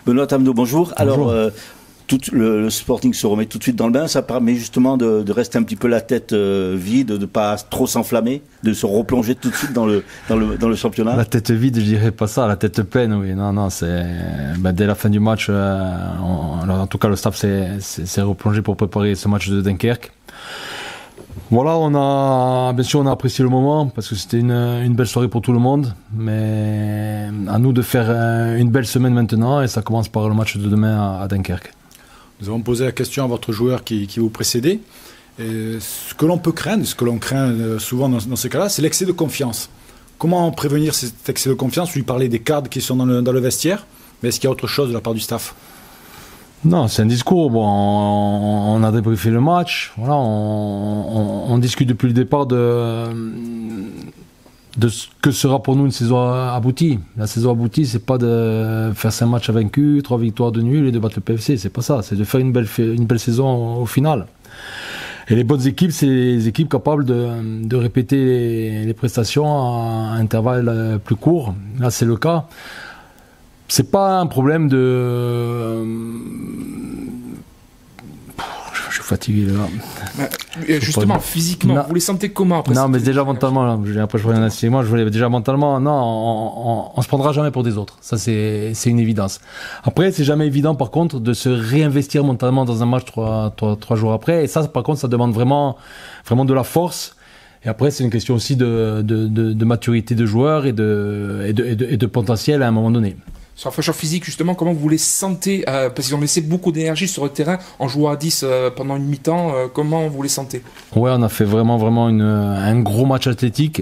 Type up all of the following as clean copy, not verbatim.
Benoît Tamenot, bonjour. Bonjour. Alors, le Sporting se remet tout de suite dans le bain. Ça permet justement de rester un petit peu la tête vide, de ne pas trop s'enflammer, de se replonger tout de suite dans le championnat. La tête vide, je dirais pas ça. La tête pleine, oui. Non, c'est dès la fin du match. Alors, en tout cas, le staff s'est replongé pour préparer ce match de Dunkerque. Voilà, bien sûr, on a apprécié le moment parce que c'était une belle soirée pour tout le monde. Mais à nous de faire une belle semaine maintenant, et ça commence par le match de demain à Dunkerque. Nous avons posé la question à votre joueur qui vous précédait. Et ce que l'on peut craindre, ce que l'on craint souvent dans ces cas-là, c'est l'excès de confiance. Comment prévenir cet excès de confiance? Lui parler des cadres qui sont dans le vestiaire, mais est-ce qu'il y a autre chose de la part du staff? Non, c'est un discours. Bon, on a débriefé le match. Voilà, on discute depuis le départ de ce que sera pour nous une saison aboutie. La saison aboutie, c'est pas de faire 5 matchs vaincus, 3 victoires de nul et de battre le PFC. C'est pas ça. C'est de faire une belle saison au final. Et les bonnes équipes, c'est les équipes capables de répéter les prestations à intervalles plus courts. Là, c'est le cas. C'est pas un problème de. Je suis fatigué là. Justement, physiquement, vous les sentez comment après? Non, mais déjà mentalement, là, après je reviens à moi, je voulais déjà mentalement, non, on se prendra jamais pour des autres. Ça, c'est une évidence. Après, c'est jamais évident, par contre, de se réinvestir mentalement dans un match trois jours après. Et ça, par contre, ça demande vraiment de la force. Et après, c'est une question aussi de maturité de joueurs et de potentiel à un moment donné. Sur la fraîcheur physique, justement, comment vous les sentez parce qu'ils ont laissé beaucoup d'énergie sur le terrain en jouant à 10 pendant une mi-temps. Comment vous les sentez? Ouais, on a fait vraiment un gros match athlétique.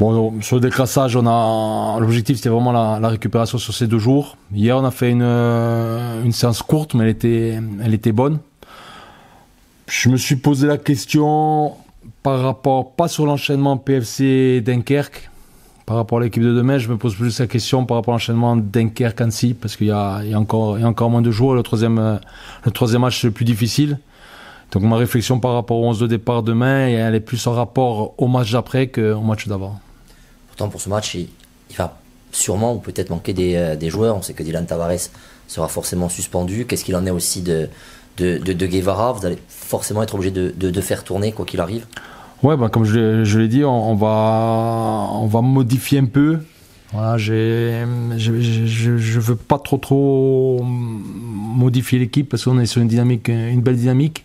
Bon, sur le décrassage, l'objectif c'était vraiment la récupération sur ces 2 jours. Hier, on a fait une séance courte, mais elle était bonne. Je me suis posé la question par rapport, pas sur l'enchaînement PFC Dunkerque. Par rapport à l'équipe de demain, je me pose plus la question par rapport à l'enchaînement Dunkerque-Annecy, parce qu'il y a encore moins de jours. Le troisième match, c'est le plus difficile. Donc ma réflexion par rapport au 11 de départ demain, elle est plus en rapport au match d'après qu'au match d'avant. Pourtant, pour ce match, il va sûrement ou peut-être manquer des joueurs. On sait que Dylan Tavares sera forcément suspendu. Qu'est-ce qu'il en est aussi de Guevara? Vous allez forcément être obligé de faire tourner, quoi qu'il arrive. Ouais, comme je l'ai dit, on va modifier un peu. Voilà, je veux pas trop modifier l'équipe parce qu'on est sur une belle dynamique.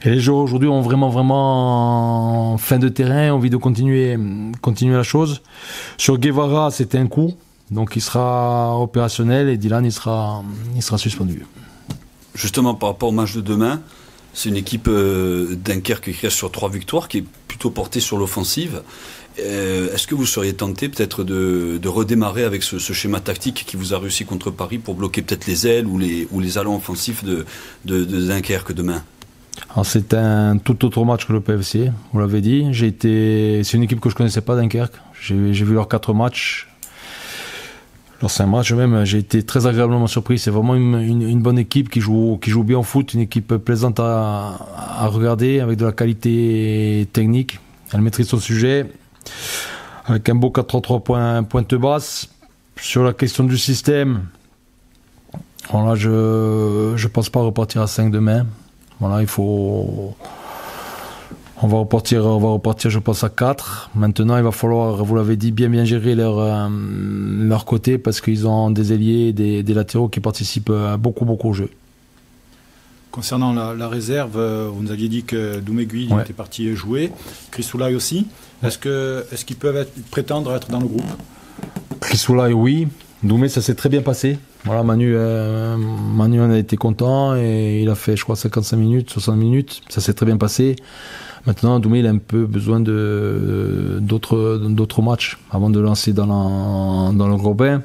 Et les joueurs aujourd'hui ont vraiment fin de terrain, envie de continuer la chose. Sur Guevara, c'était un coup, donc il sera opérationnel et Dylan il sera suspendu. Justement, par rapport au match de demain, c'est une équipe Dunkerque qui reste sur 3 victoires, qui est plutôt portée sur l'offensive. Est-ce que vous seriez tenté peut-être de redémarrer avec ce schéma tactique qui vous a réussi contre Paris pour bloquer peut-être les ailes ou les allants offensifs de Dunkerque demain? Alors c'est un tout autre match que le PFC, vous l'avez dit. C'est une équipe que je ne connaissais pas, Dunkerque. J'ai vu leurs 4 matchs. Alors c'est un match même, j'ai été très agréablement surpris. C'est vraiment une bonne équipe qui joue bien au foot, une équipe plaisante à regarder, avec de la qualité technique. Elle maîtrise son sujet, avec un beau 4-3-3 pointe basse. Sur la question du système, voilà, je pense pas repartir à 5 demain. Voilà, on va repartir, je pense, à 4. Maintenant, il va falloir, vous l'avez dit, bien gérer leur côté parce qu'ils ont des ailiers, des latéraux qui participent beaucoup au jeu. Concernant la réserve, vous nous aviez dit que Doumé-Guy était parti jouer, Chris Soulaï aussi. Est-ce qu'ils peuvent prétendre être dans le groupe? Chris Soulaï, oui. Doumé, ça s'est très bien passé. Voilà, Manu en a été content et il a fait, je crois, 55 minutes, 60 minutes. Ça s'est très bien passé. Maintenant, Doumé, il a un peu besoin d'autres matchs avant de lancer dans le gros bain.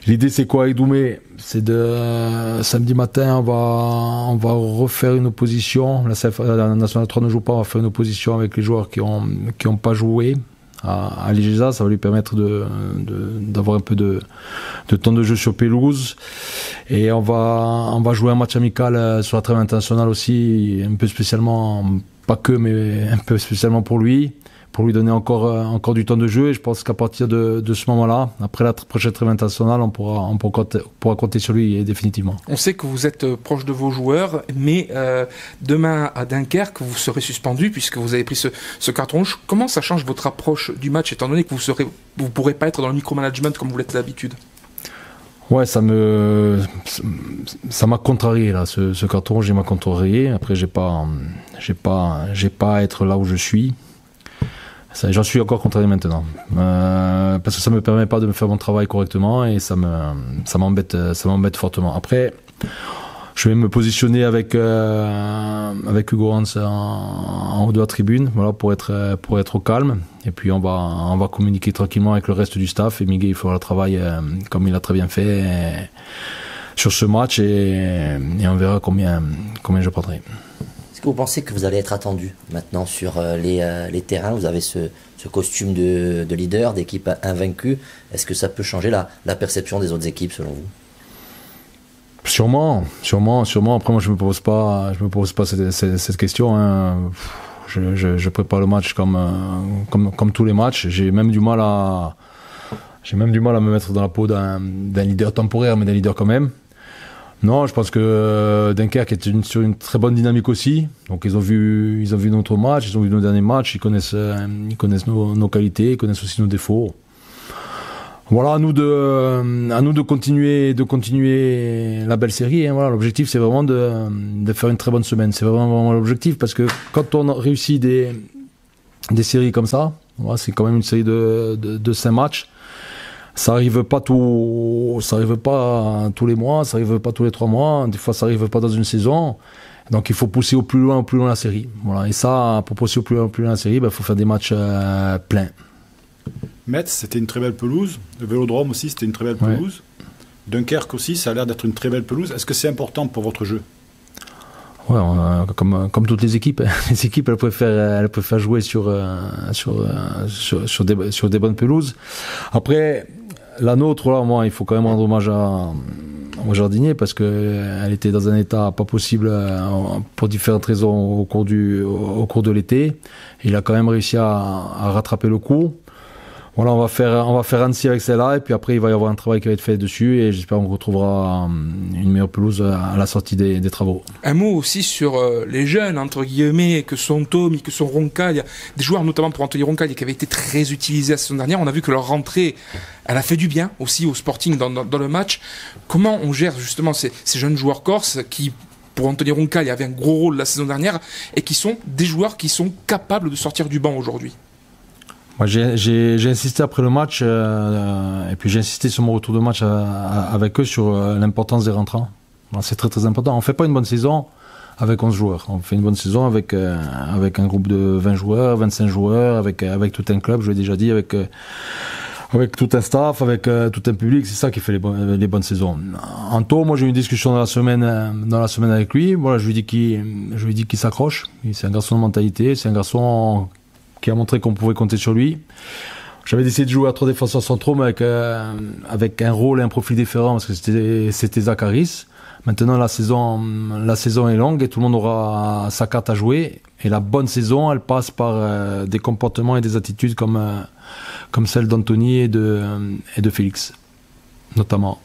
L'idée, c'est quoi avec Doumé? C'est samedi matin, on va refaire une opposition. La Nationale 3 ne joue pas, on va faire une opposition avec les joueurs qui ont pas joué à l'IGESA. Ça va lui permettre d'avoir un peu de temps de jeu sur pelouse. Et on va jouer un match amical sur la trêve internationale aussi, un peu spécialement pas que, mais un peu spécialement pour lui donner encore du temps de jeu. Et je pense qu'à partir de ce moment-là, après la prochaine trêve internationale, on pourra compter sur lui définitivement. On sait que vous êtes proche de vos joueurs, mais demain à Dunkerque, vous serez suspendu puisque vous avez pris ce carton rouge. Comment ça change votre approche du match, étant donné que vous pourrez pas être dans le micromanagement comme vous l'êtes d'habitude? Ouais, ça m'a contrarié là, ce carton rouge, il m'a contrarié. Après, j'ai pas à être là où je suis. J'en suis encore contrarié maintenant, parce que ça me permet pas de me faire mon travail correctement et ça m'embête fortement. Après, je vais me positionner avec Hugo Hans en haut de la tribune, voilà, pour être au calme. Et puis on va communiquer tranquillement avec le reste du staff. Et Miguel, il fera le travail comme il a très bien fait sur ce match et on verra combien je prendrai. Est-ce que vous pensez que vous allez être attendu maintenant sur les terrains? Vous avez ce costume de leader, d'équipe invaincue. Est-ce que ça peut changer la perception des autres équipes selon vous? Sûrement. Après, moi, je me pose pas cette question. Hein. Je prépare le match comme tous les matchs. J'ai même du mal à me mettre dans la peau d'un leader temporaire, mais d'un leader quand même. Non, je pense que Dunkerque est sur une très bonne dynamique aussi. Donc ils ont vu notre match, ils ont vu nos derniers matchs, ils connaissent nos qualités, ils connaissent aussi nos défauts. Voilà, à nous de continuer la belle série. Hein, voilà, l'objectif c'est vraiment de faire une très bonne semaine. C'est vraiment l'objectif parce que quand on réussit des séries comme ça, voilà, c'est quand même une série de 5 matchs. Ça arrive pas tous les mois, ça arrive pas tous les 3 mois, des fois ça arrive pas dans une saison. Donc il faut pousser au plus loin la série. Voilà. Et ça, pour pousser au plus loin la série, il faut faire des matchs pleins. Metz, c'était une très belle pelouse. Le Vélodrome aussi, c'était une très belle pelouse. Ouais. Dunkerque aussi, ça a l'air d'être une très belle pelouse. Est-ce que c'est important pour votre jeu? Ouais, comme toutes les équipes, les équipes elles préfèrent jouer sur des bonnes pelouses. Après, la nôtre, là, moi, il faut quand même rendre hommage au jardinier parce que elle était dans un état pas possible pour différentes raisons au cours de l'été. Il a quand même réussi à rattraper le coup. Voilà, on va faire Annecy avec celle-là et puis après il va y avoir un travail qui va être fait dessus et j'espère qu'on retrouvera une meilleure pelouse à la sortie des travaux. Un mot aussi sur les jeunes, entre guillemets, que sont Tommy, que sont Roncaille, des joueurs notamment pour Anthony Roncaille qui avaient été très utilisés la saison dernière. On a vu que leur rentrée, elle a fait du bien aussi au Sporting dans le match. Comment on gère justement ces jeunes joueurs corses qui, pour Anthony Roncaille, avaient un gros rôle la saison dernière et qui sont des joueurs qui sont capables de sortir du banc aujourd'hui? Moi, j'ai insisté après le match et puis j'ai insisté sur mon retour de match avec eux sur l'importance des rentrants. C'est très très important. On fait pas une bonne saison avec 11 joueurs. On fait une bonne saison avec un groupe de 20 joueurs, 25 joueurs, avec tout un club, je l'ai déjà dit, avec tout un staff, avec tout un public. C'est ça qui fait les bonnes saisons. Anto, moi j'ai eu une discussion dans la semaine avec lui. Voilà, je lui dis qu'il s'accroche. C'est un garçon de mentalité, c'est un garçon qui a montré qu'on pouvait compter sur lui. J'avais décidé de jouer à 3 défenseurs centraux, mais avec un rôle et un profil différent, parce que c'était Zakaris. Maintenant, la saison est longue et tout le monde aura sa carte à jouer. Et la bonne saison, elle passe par des comportements et des attitudes comme celle d'Anthony et de Félix, notamment.